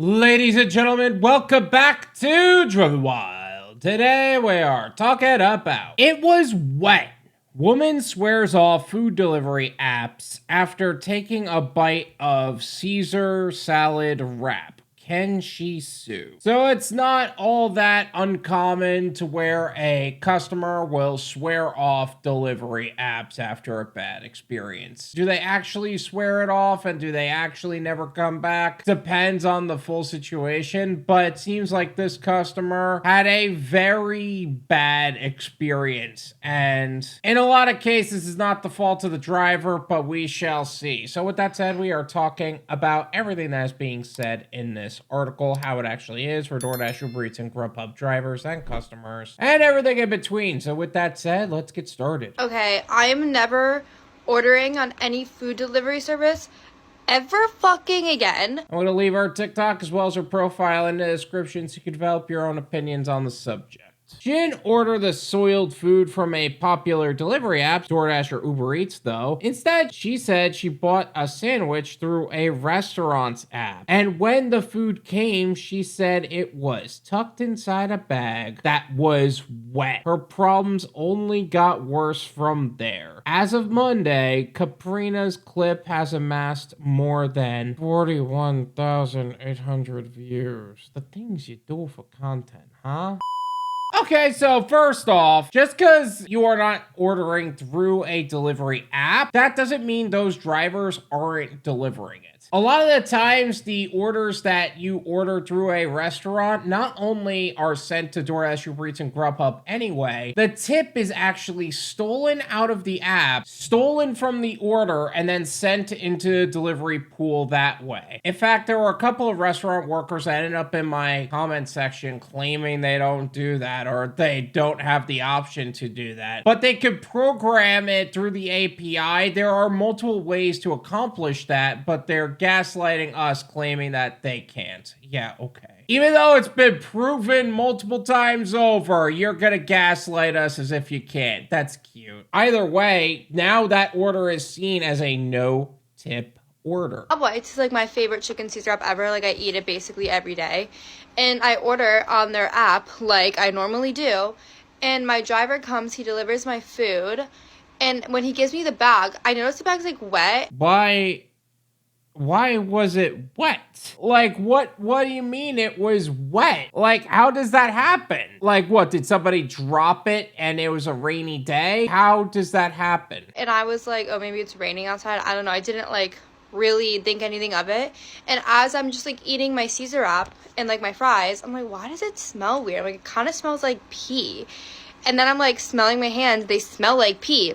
Ladies and gentlemen, welcome back to Driven Wyld. Today we are talking about It Was Wet. Woman swears off food delivery apps after taking a bite of Caesar salad wrap. Can she sue? So it's not all that uncommon to where a customer will swear off delivery apps after a bad experience. Do they actually swear it off and do they actually never come back? Depends on the full situation, but it seems like this customer had a very bad experience, and in a lot of cases it's not the fault of the driver, but we shall see. So with that said, we are talking about everything that is being said in this article, how it actually is for Doordash, UberEats, and Grubhub drivers and customers, and everything in between. So with that said, let's get started. Okay, I am never ordering on any food delivery service ever fucking again. I'm going to leave her TikTok as well as her profile in the description so you can develop your own opinions on the subject. She didn't order the soiled food from a popular delivery app, Doordash or Uber Eats, though. Instead, she said she bought a sandwich through a restaurant's app. And when the food came, she said it was tucked inside a bag that was wet. Her problems only got worse from there. As of Monday, Caprina's clip has amassed more than 41,800 views. The things you do for content, huh? Okay, so first off, just because you are not ordering through a delivery app, that doesn't mean those drivers aren't delivering it. A lot of the times, the orders that you order through a restaurant not only are sent to Doordash, Uber Eats, and Grubhub anyway, the tip is actually stolen out of the app, stolen from the order, and then sent into the delivery pool that way. In fact, there were a couple of restaurant workers that ended up in my comment section claiming they don't do that, or they don't have the option to do that. But they could program it through the API. There are multiple ways to accomplish that, but they're gaslighting us claiming that they can't. Yeah, okay. Even though it's been proven multiple times over, you're gonna gaslight us as if you can't. That's cute. Either way, now that order is seen as a no-tip order. It's like my favorite chicken Caesar wrap ever. Like, I eat it basically every day. And I order on their app like I normally do. And my driver comes, he delivers my food. And when he gives me the bag, I notice the bag's like wet. Why was it wet? Like, what do you mean it was wet? Like, how does that happen? Like, what, did somebody drop it and it was a rainy day? How does that happen? And I was like, oh, maybe it's raining outside. I don't know. I didn't really think anything of it. And as I'm just eating my Caesar wrap and my fries, I'm like, why does it smell weird? I'm like, it kind of smells like pee. And then I'm smelling my hands. They smell like pee.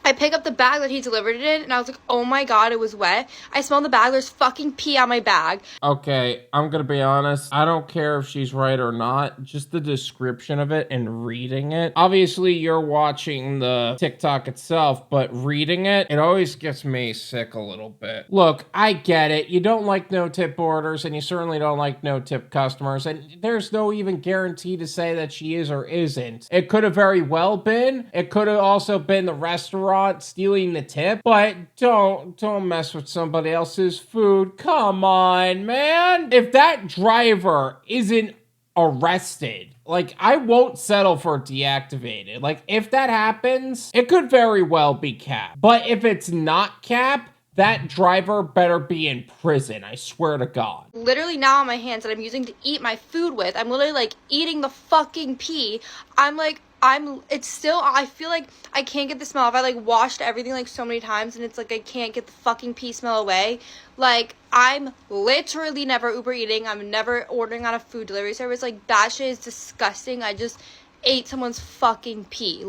I pick up the bag that he delivered it in, and I was like, oh my god, it was wet. I smell the bag. There's fucking pee on my bag. Okay, I'm gonna be honest. I don't care if she's right or not. Just the description of it and reading it. Obviously, you're watching the TikTok itself, but reading it, it always gets me sick a little bit. Look, I get it. You don't like no-tip orders, and you certainly don't like no-tip customers, and there's no even guarantee to say that she is or isn't. It could have very well been. It could have also been the restaurant stealing the tip, but don't mess with somebody else's food. Come on, man. If that driver isn't arrested, I won't settle for deactivated. If that happens, it could very well be cap. But if it's not cap, that driver better be in prison, I swear to God. Literally now on my hands that I'm using to eat my food with, I'm literally eating the fucking pee. It's still, I feel like I can't get the smell off. I washed everything so many times and it's I can't get the fucking pee smell away. I'm literally never Uber eating. I'm never ordering on a food delivery service. That shit is disgusting. I just ate someone's fucking pee.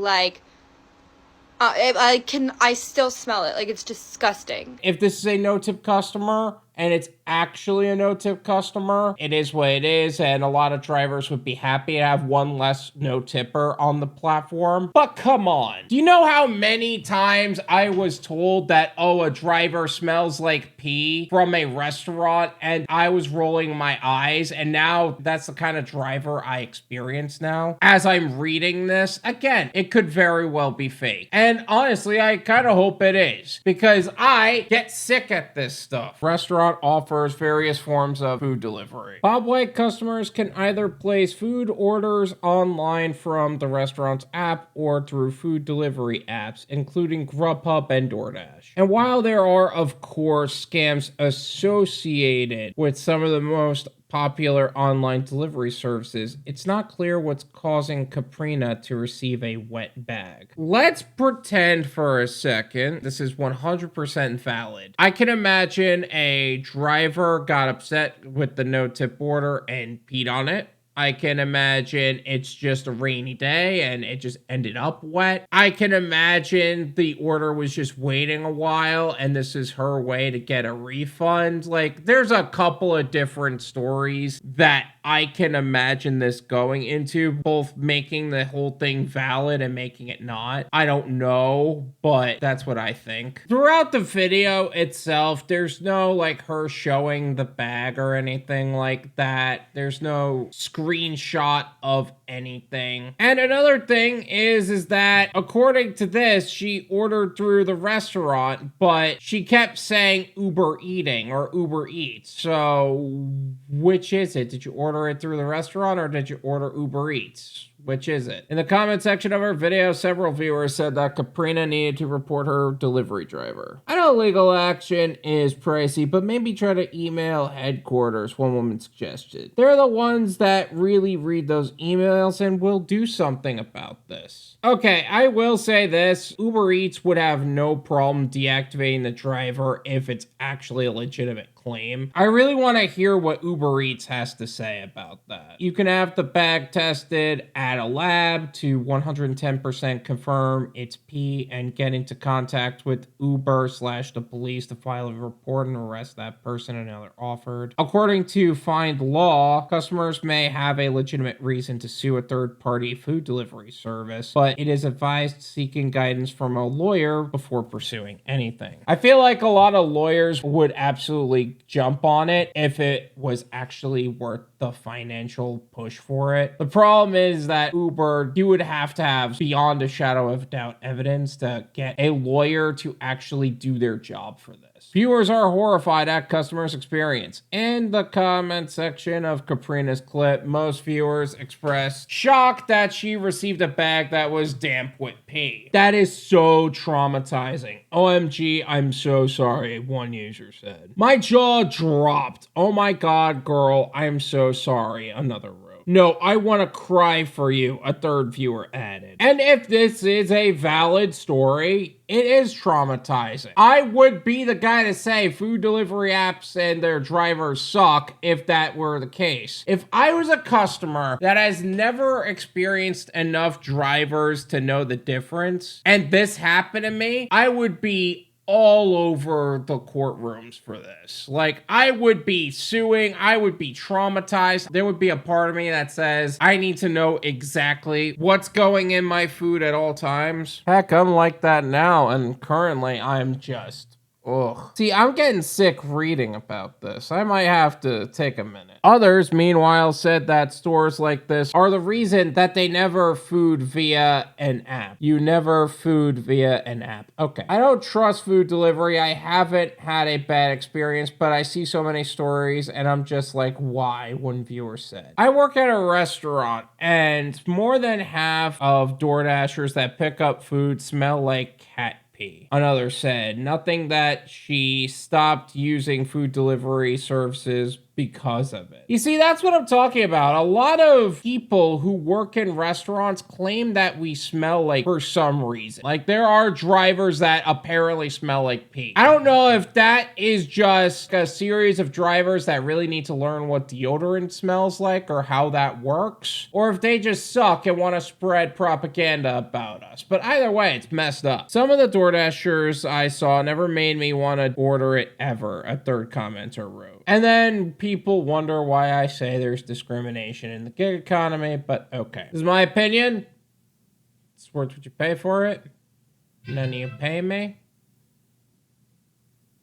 I still smell it. It's disgusting. If this is a no-tip customer and it's actually a no-tip customer, it is what it is, and a lot of drivers would be happy to have one less no-tipper on the platform. But come on. Do you know how many times I was told that, oh, a driver smells like pee from a restaurant, and I was rolling my eyes, and now that's the kind of driver I experience now? As I'm reading this, again, it could very well be fake. And honestly, I kind of hope it is, because I get sick at this stuff. Restaurant restaurant offers various forms of food delivery. Bob White customers can either place food orders online from the restaurant's app or through food delivery apps, including Grubhub and Doordash. And while there are, of course, scams associated with some of the most popular online delivery services, it's not clear what's causing Caprina to receive a wet bag. Let's pretend for a second this is 100% valid. I can imagine a driver got upset with the no-tip order and peed on it. I can imagine it's just a rainy day and it just ended up wet. I can imagine the order was just waiting a while and this is her way to get a refund. Like, there's a couple of different stories that I can imagine this going into, both making the whole thing valid and making it not. I don't know, but that's what I think. Throughout the video itself, there's no like her showing the bag or anything like that. There's no screenshot of anything. And another thing is that according to this, she ordered through the restaurant, but she kept saying Uber Eating or Uber Eats. So which is it? Did you order it through the restaurant or did you order Uber Eats? Which is it? In the comment section of our video, several viewers said that Caprina needed to report her delivery driver. I know legal action is pricey, but maybe try to email headquarters, one woman suggested. They're the ones that really read those emails and will do something about this. Okay, I will say this. Uber Eats would have no problem deactivating the driver if it's actually a legitimate claim. I really want to hear what Uber Eats has to say about that. You can have the bag tested at a lab to 110% confirm it's pee and get into contact with Uber/the police to file a report and arrest that person and other offered. According to Find Law, customers may have a legitimate reason to sue a third-party food delivery service, but it is advised seeking guidance from a lawyer before pursuing anything. I feel like a lot of lawyers would absolutely jump on it if it was actually worth the financial push for it. The problem is that Uber, you would have to have beyond a shadow of doubt evidence to get a lawyer to actually do their job for this. Viewers are horrified at customers' experience. In the comment section of Caprina's clip, most viewers expressed shock that she received a bag that was damp with pee. That is so traumatizing. OMG, I'm so sorry, one user said. My jaw dropped. Oh my god, girl, I'm so sorry, another wrote. No, I want to cry for you, a third viewer added. And if this is a valid story, it is traumatizing. I would be the guy to say food delivery apps and their drivers suck if that were the case. If I was a customer that has never experienced enough drivers to know the difference, and this happened to me, I would be all over the courtrooms for this. Like, I would be suing, I would be traumatized. There would be a part of me that says, I need to know exactly what's going in my food at all times. Heck, I'm like that now, and currently I'm just, ugh. See, I'm getting sick reading about this. I might have to take a minute. Others, meanwhile, said that stores like this are the reason that they never food via an app. You never food via an app. Okay. I don't trust food delivery. I haven't had a bad experience, but I see so many stories and I'm just like, why? One viewer said. I work at a restaurant and more than half of DoorDashers that pick up food smell like cat pee. Another said nothing that she stopped using food delivery services because of it. You see, that's what I'm talking about. A lot of people who work in restaurants claim that we smell like for some reason. Like, there are drivers that apparently smell like pee. I don't know if that is just a series of drivers that really need to learn what deodorant smells like or how that works, or if they just suck and want to spread propaganda about us. But either way, it's messed up. Some of the DoorDashers I saw never made me want to order it ever, a third commenter wrote. And then people wonder why I say there's discrimination in the gig economy, but okay. This is my opinion. It's worth what you pay for it. None of you pay me.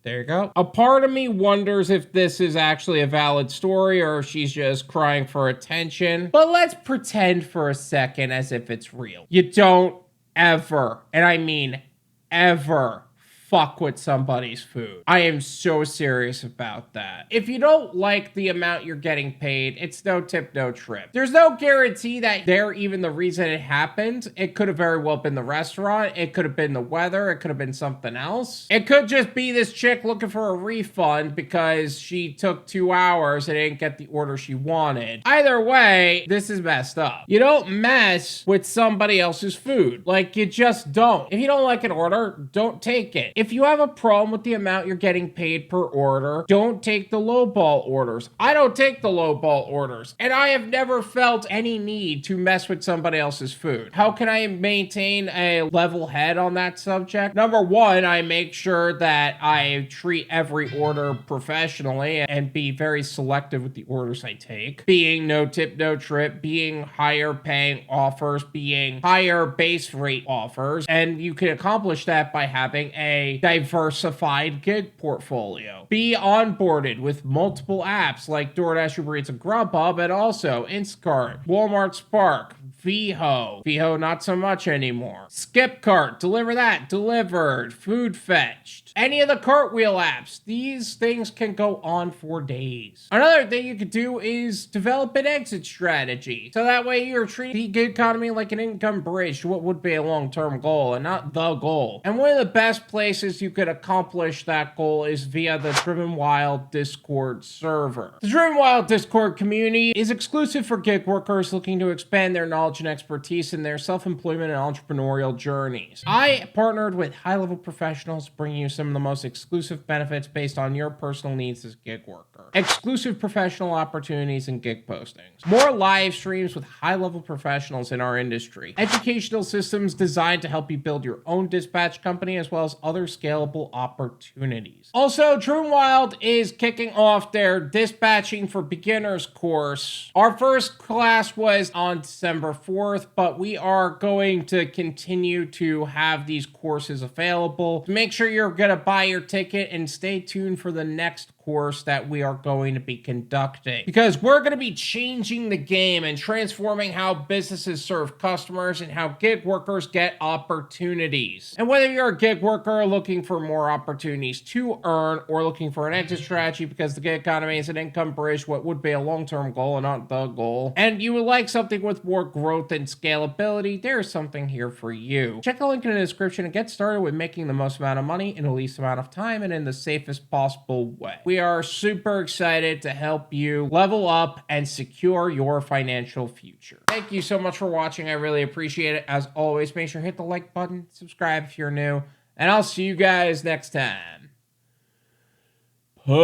There you go. A part of me wonders if this is actually a valid story or if she's just crying for attention. But let's pretend for a second as if it's real. You don't ever, and I mean ever, fuck with somebody's food. I am so serious about that. If you don't like the amount you're getting paid, it's no tip, no trip. There's no guarantee that they're even the reason it happened. It could have very well been the restaurant. It could have been the weather. It could have been something else. It could just be this chick looking for a refund because she took 2 hours and didn't get the order she wanted. Either way, this is messed up. You don't mess with somebody else's food. Like, you just don't. If you don't like an order, don't take it. If you have a problem with the amount you're getting paid per order, don't take the lowball orders. I don't take the lowball orders, and I have never felt any need to mess with somebody else's food. How can I maintain a level head on that subject? Number one, I make sure that I treat every order professionally and be very selective with the orders I take. Being no tip, no trip, being higher paying offers, being higher base rate offers, and you can accomplish that by having a diversified gig portfolio. Be onboarded with multiple apps like Doordash UberEats Grubhub, and also Instacart, Walmart Spark, Veho, not so much anymore. Skip cart, deliver that, delivered, food fetched. Any of the cartwheel apps, these things can go on for days. Another thing you could do is develop an exit strategy. So that way you're treating the gig economy like an income bridge to what would be a long-term goal and not the goal. And one of the best places you could accomplish that goal is via the Driven Wyld Discord server. The Driven Wyld Discord community is exclusive for gig workers looking to expand their knowledge and expertise in their self-employment and entrepreneurial journeys. I partnered with high-level professionals bringing you some of the most exclusive benefits based on your personal needs as a gig worker. Exclusive professional opportunities and gig postings. More live streams with high-level professionals in our industry. Educational systems designed to help you build your own dispatch company as well as other scalable opportunities. Also, Driven Wyld is kicking off their Dispatching for Beginners course. Our first class was on December 4th, but we are going to continue to have these courses available. Make sure you're going to buy your ticket and stay tuned for the next course that we are going to be conducting, because we're going to be changing the game and transforming how businesses serve customers and how gig workers get opportunities. And whether you're a gig worker looking for more opportunities to earn or looking for an exit strategy because the gig economy is an income bridge, what would be a long-term goal and not the goal, and you would like something with more growth and scalability, there's something here for you. Check the link in the description and get started with making the most amount of money in the least amount of time and in the safest possible way. We are super excited to help you level up and secure your financial future. Thank you so much for watching. I really appreciate it. As always, make sure to hit the like button, subscribe if you're new, and I'll see you guys next time. Peace.